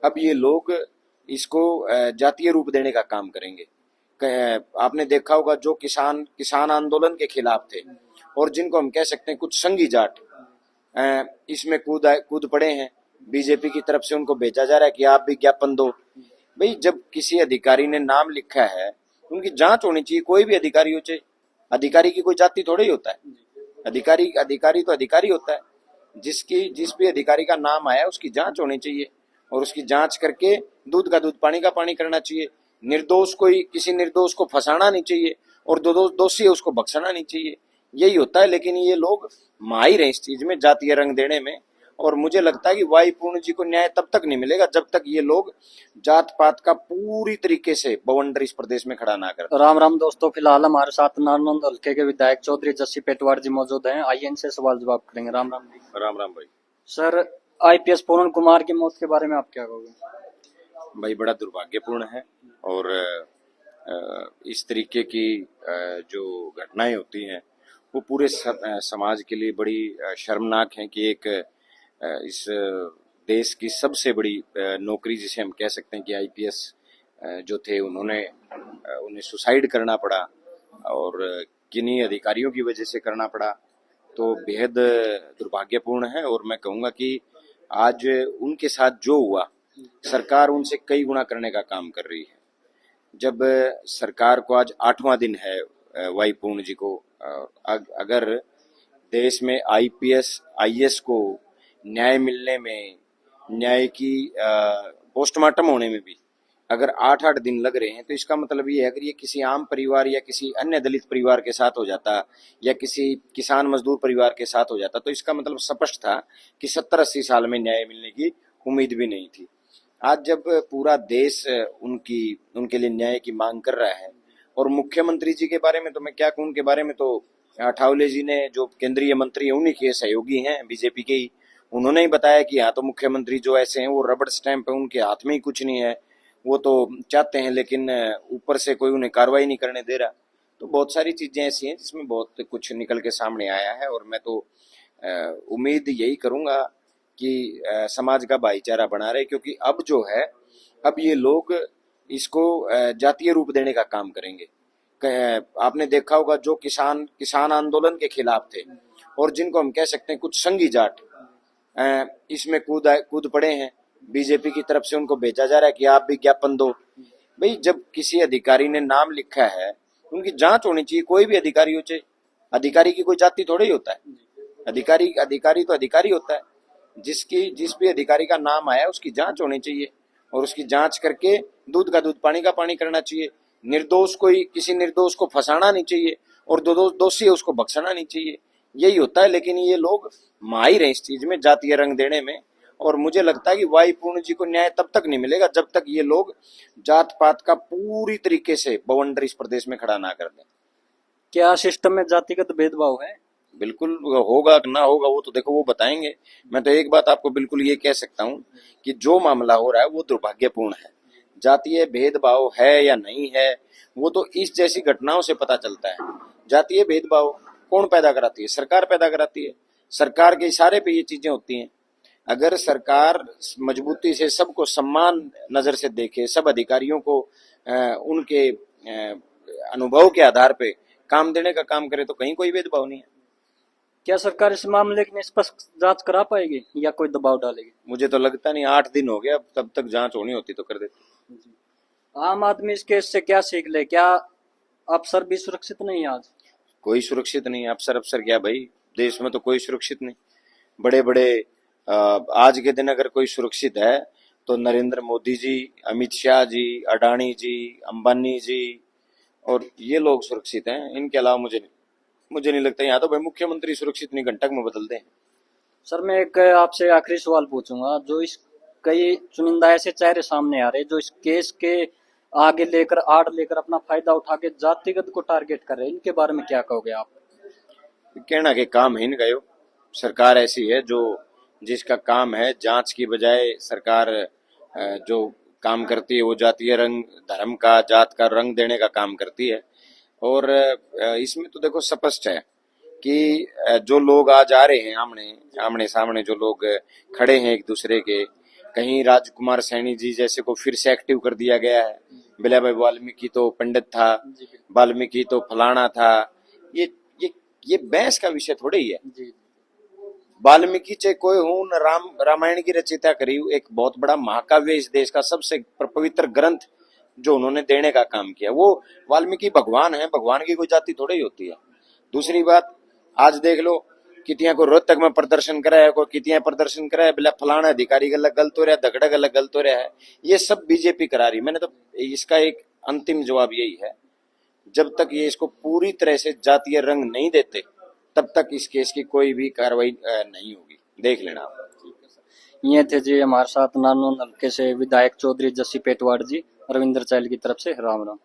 अब ये लोग इसको जातीय रूप देने का काम करेंगे। आपने देखा होगा जो किसान किसान आंदोलन के खिलाफ थे और जिनको हम कह सकते हैं कुछ संघी जाट इसमें कूद पड़े हैं। बीजेपी की तरफ से उनको भेजा जा रहा है कि आप भी ज्ञापन दो। भाई जब किसी अधिकारी ने नाम लिखा है उनकी जांच होनी चाहिए। कोई भी अधिकारी हो, चाहे अधिकारी की कोई जाति थोड़ा ही होता है। अधिकारी अधिकारी तो अधिकारी होता है। जिस भी अधिकारी का नाम आया उसकी जांच होनी चाहिए और उसकी जांच करके दूध का दूध पानी का पानी करना चाहिए। निर्दोष किसी निर्दोष को फंसाना नहीं चाहिए और दोषी है उसको बख्शना नहीं चाहिए। यही होता है। लेकिन ये लोग माहिर हैं इस चीज में, जातीय रंग देने में। और मुझे लगता है कि वाई पूर्ण जी को न्याय तब तक नहीं मिलेगा जब तक ये लोग जात पात का पूरी तरीके से बवंडर इस प्रदेश में खड़ा ना कर। राम राम दोस्तों, फिलहाल हमारे साथ नारनौंद हल्के के विधायक चौधरी जस्सी पेटवार जी मौजूद हैं। आइए इनसे सवाल जवाब करेंगे। राम राम जी। राम राम भाई। सर, आईपीएस पूर्ण कुमार की मौत के बारे में आप क्या कहोगे? भाई बड़ा दुर्भाग्यपूर्ण है और इस तरीके की जो घटनाएं होती हैं वो पूरे समाज के लिए बड़ी शर्मनाक हैं कि एक इस देश की सबसे बड़ी नौकरी जिसे हम कह सकते हैं कि आईपीएस जो थे उन्हें सुसाइड करना पड़ा और किन्हीं अधिकारियों की वजह से करना पड़ा। तो बेहद दुर्भाग्यपूर्ण है और मैं कहूँगा कि आज उनके साथ जो हुआ सरकार उनसे कई गुना करने का काम कर रही है। जब सरकार को आज 8वां दिन है वाई पूर्ण जी को, अगर देश में आईपीएस आईएएस को न्याय मिलने में, न्याय की पोस्टमार्टम होने में भी अगर 8-8 दिन लग रहे हैं तो इसका मतलब ये है अगर ये किसी आम परिवार या किसी अन्य दलित परिवार के साथ हो जाता या किसी किसान मजदूर परिवार के साथ हो जाता तो इसका मतलब स्पष्ट था कि 70-80 साल में न्याय मिलने की उम्मीद भी नहीं थी। आज जब पूरा देश उनके लिए न्याय की मांग कर रहा है और मुख्यमंत्री जी के बारे में तो मैं क्या कहूँ, उनके बारे में तो ठावले जी ने जो केंद्रीय मंत्री है उन्हीं के सहयोगी हैं, बीजेपी के ही, उन्होंने ही बताया कि हाँ तो मुख्यमंत्री जो ऐसे हैं वो रबड़ स्टैंप है, उनके हाथ में ही कुछ नहीं है, वो तो चाहते हैं लेकिन ऊपर से कोई उन्हें कार्रवाई नहीं करने दे रहा। तो बहुत सारी चीजें ऐसी हैं जिसमें बहुत कुछ निकल के सामने आया है और मैं तो उम्मीद यही करूंगा कि समाज का भाईचारा बना रहे, क्योंकि अब जो है अब ये लोग इसको जातीय रूप देने का काम करेंगे। आपने देखा होगा जो किसान आंदोलन के खिलाफ थे और जिनको हम कह सकते हैं कुछ संघी जाट इसमें कूद पड़े हैं। बीजेपी की तरफ से उनको भेजा जा रहा है कि आप भी ज्ञापन दो। भाई जब किसी अधिकारी ने नाम लिखा है उनकी जांच होनी चाहिए। कोई भी अधिकारी हो, चाहे अधिकारी की कोई जाति थोड़ा ही होता है। अधिकारी तो अधिकारी होता है। जिस भी अधिकारी का नाम आया उसकी जांच होनी चाहिए और उसकी जांच करके दूध का दूध पानी का पानी करना चाहिए। किसी निर्दोष को फंसाना नहीं चाहिए और दोषी है उसको बख्शना नहीं चाहिए। यही होता है। लेकिन ये लोग माहिर हैं इस चीज में, जातीय रंग देने में। और मुझे लगता है कि वाई पूर्ण जी को न्याय तब तक नहीं मिलेगा जब तक ये लोग जात पात का पूरी तरीके से बवंडर इस प्रदेश में खड़ा ना कर दें। क्या सिस्टम में जातिगत भेदभाव है? बिल्कुल होगा ना होगा वो तो देखो वो बताएंगे। मैं तो एक बात आपको बिल्कुल ये कह सकता हूँ कि जो मामला हो रहा है वो दुर्भाग्यपूर्ण है। जातीय भेदभाव है या नहीं है वो तो इस जैसी घटनाओं से पता चलता है। जातीय भेदभाव कौन पैदा कराती है? सरकार पैदा कराती है। सरकार के इशारे पे ये चीजें होती हैं। अगर सरकार मजबूती से सबको सम्मान नजर से देखे, सब अधिकारियों को उनके अनुभव के आधार पे काम देने का काम करे तो कहीं कोई भेदभाव नहीं है। क्या सरकार इस मामले की निष्पक्ष जांच करा पाएगी या कोई दबाव डालेगी? मुझे तो लगता नहीं। 8 दिन हो गया, तब तक जांच होनी होती तो कर देती। आम आदमी इस केस से क्या सीख ले? क्या अफसर भी सुरक्षित नहीं है आज? कोई सुरक्षित नहीं। अफसर क्या भाई, देश में तो कोई सुरक्षित नहीं। बड़े बड़े आज के दिन अगर कोई सुरक्षित है तो नरेंद्र मोदी जी, अमित शाह जी, अडानी जी, अंबानी जी और ये लोग सुरक्षित हैं। इनके अलावा मुझे नहीं लगता। यहाँ तो भाई मुख्यमंत्री सुरक्षित नहीं, घंटक में बदल दें। सर, मैं एक आपसे आखिरी सवाल पूछूंगा। जो इस कई चुनिंदा ऐसे चेहरे सामने आ रहे जो इस केस के आगे आड़ लेकर अपना फायदा उठा के जातिगत को टारगेट कर रहे हैं, इनके बारे में क्या कहोगे आप? कहना के काम ही नहीं गए। सरकार ऐसी है जो जिसका काम है जांच की बजाय सरकार जो काम करती है वो जातीय रंग, धर्म का, जात का रंग देने का काम करती है। और इसमें तो देखो स्पष्ट है कि जो लोग आज आ रहे हैं आमने सामने, जो लोग खड़े हैं एक दूसरे के, कहीं राजकुमार सैनी जी जैसे को फिर से एक्टिव कर दिया गया है। बिला भाई वाल्मीकि तो पंडित था, वाल्मीकि तो फलाना था। ये ये ये बहस का विषय थोड़े ही है। वाल्मीकि चाहे कोई हो न, रामायण की रचयिता करी एक बहुत बड़ा महाकाव्य, इस देश का सबसे पवित्र ग्रंथ जो उन्होंने देने का काम किया। वो वाल्मीकि भगवान है, भगवान की कोई जाति थोड़ी ही होती है। दूसरी बात, आज देख लो कितिया को रोहतक में प्रदर्शन करा है, कोई कितिया प्रदर्शन करा है, बिला फलाना अधिकारी गलत हो रहा है, दगड़ा गलत हो रहा है। ये सब बीजेपी करा रही। मैंने तो इसका एक अंतिम जवाब यही है, जब तक ये इसको पूरी तरह से जातीय रंग नहीं देते तब तक इस केस की कोई भी कार्रवाई नहीं होगी। देख लेना आप। ये थे जी हमारे साथ नानो हल्के से विधायक चौधरी जस्सी पेटवाड़ जी, रविंद्र चैल की तरफ से राम राम।